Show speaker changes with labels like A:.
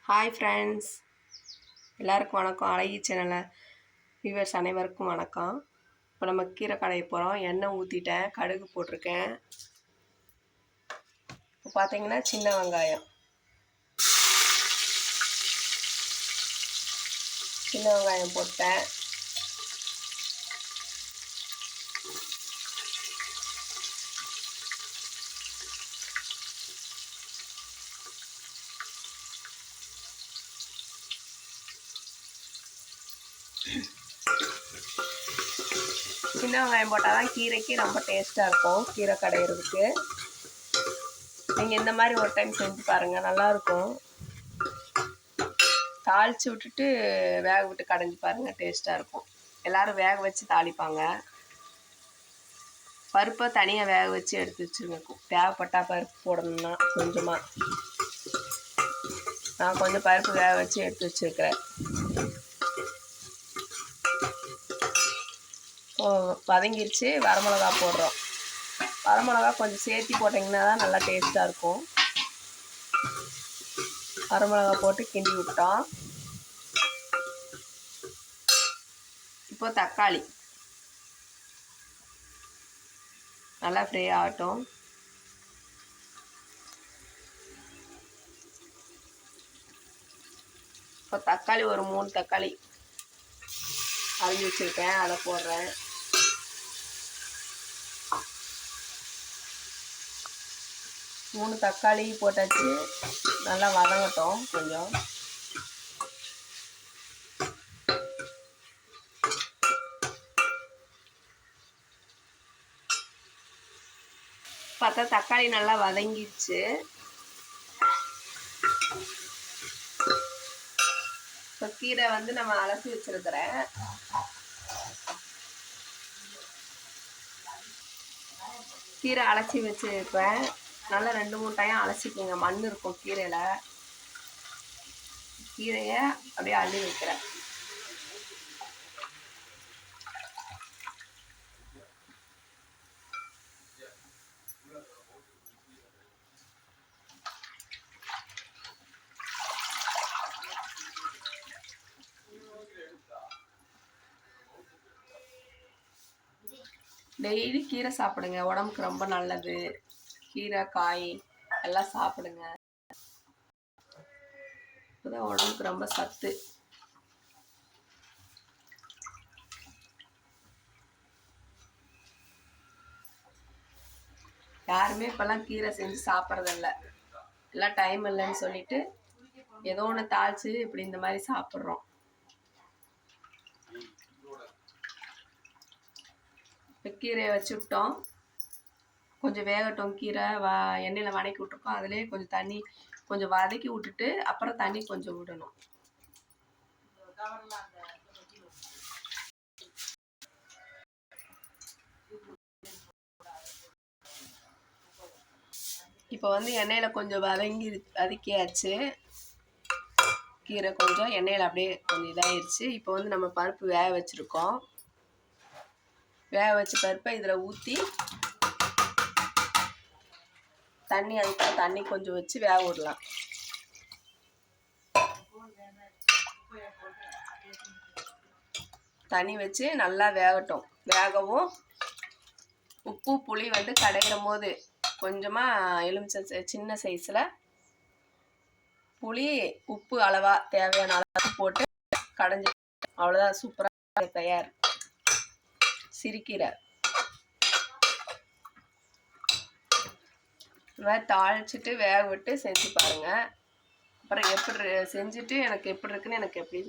A: Hi friends, எல்லாருக்கும் வணக்கம். அழகி சேனலை வியூவர்ஸ் அனைவருக்கும் வணக்கம். இப்போ நம்ம கீரை கடைய போகிறோம். எண்ணெய் ஊற்றிட்டேன், கடுகு போட்டிருக்கேன். இப்போ பார்த்தீங்கன்னா சின்ன வெங்காயம் போட்டேன். சின்ன வெங்காயம் போட்டால் தான் கீரைக்கு ரொம்ப டேஸ்ட்டாக இருக்கும். கீரை கடையிறதுக்கு நீங்கள் இந்த மாதிரி ஒரு டைம் செஞ்சு பாருங்கள், நல்லாயிருக்கும். தாளித்து விட்டுட்டு வேக விட்டு கடைஞ்சி பாருங்கள், டேஸ்ட்டாக இருக்கும். எல்லோரும் வேக வச்சு தாளிப்பாங்க. பருப்பை தனியாக வேக வச்சு எடுத்து வச்சுருங்க. தேவைப்பட்டால் பருப்பு போடணும்னா கொஞ்சமாக. நான் கொஞ்சம் பருப்பு வேக வச்சு எடுத்து வச்சுருக்கிறேன். வதங்கிருச்சு. வரமிளகா போடுறோம். வரமிளகா கொஞ்சம் சேர்த்தி போட்டிங்கன்னா தான் நல்லா டேஸ்ட்டாக இருக்கும். வரமிளகா போட்டு கிண்டி விட்டோம். இப்போ தக்காளி நல்லா ஃப்ரை ஆகட்டும். இப்போ தக்காளி ஒரு 3 தக்காளி அரிஞ்சு வச்சுருக்கேன், அதை போடுறேன். மூணு தக்காளி போட்டாச்சு. நல்லா வதங்கட்டும் கொஞ்சம். பார்த்தா தக்காளி நல்லா வதங்கிடுச்சு. இப்போ கீரை நம்ம அலசி வச்சிருக்கிறேன். கீரை அலசி வச்சுருப்பேன். நல்லா 2-3 டைம் அலசிக்கோங்க. மண் இருக்கும் கீரையில். கீரையை அப்படியே அள்ளி வைக்கிறேன். டெய்லி கீரை சாப்பிடுங்க, உடம்புக்கு ரொம்ப நல்லது. கீரை காய் எல்லாம் சாப்பிடுங்க, இப்போதான் உடம்புக்கு ரொம்ப சத்து. யாருமே இப்போல்லாம் கீரை செஞ்சு சாப்பிட்றதில்ல. எல்லாம் டைம் இல்லைன்னு சொல்லிட்டு ஏதோ ஒன்று தாளிச்சு இப்படி இந்த மாதிரி சாப்பிட்றோம். கீரையை வச்சு விட்டோம். கொஞ்சம் வேகட்டும். கீரை எண்ணெயில் வதக்கி விட்டுருக்கோம். அதிலே கொஞ்சம் தண்ணி கொஞ்சம் வதக்கி விட்டுட்டு அப்புறம் தண்ணி கொஞ்சம் விடணும். இப்போ எண்ணெயில் கொஞ்சம் வதக்கியாச்சு. கீரை கொஞ்சம் எண்ணெயில் அப்படியே கொஞ்சம் இதாகிடுச்சு. இப்போ நம்ம பருப்பு வேக வச்சுருக்கோம். வேக வச்சு பருப்பை இதில் ஊற்றி அதுக்கு தண்ணி கொஞ்சம் வச்சு வேக விடலாம். தண்ணி வச்சு நல்லா வேகட்டும். வேகவும் உப்பு புளி கடையிற போது கொஞ்சமாக எலுமிச்சை சின்ன சைஸில் புளி உப்பு அளவாக தேவையான அளவு போட்டு கடைஞ்சி, அவ்வளோதான். சூப்பராக தயார் சிறுகீரை. இந்த மாதிரி தாளிச்சிட்டு வேக விட்டு செஞ்சு பாருங்கள். அப்புறம் எப்படி செஞ்சுட்டு எனக்கு எப்படி இருக்குன்னு எனக்கு எப்படி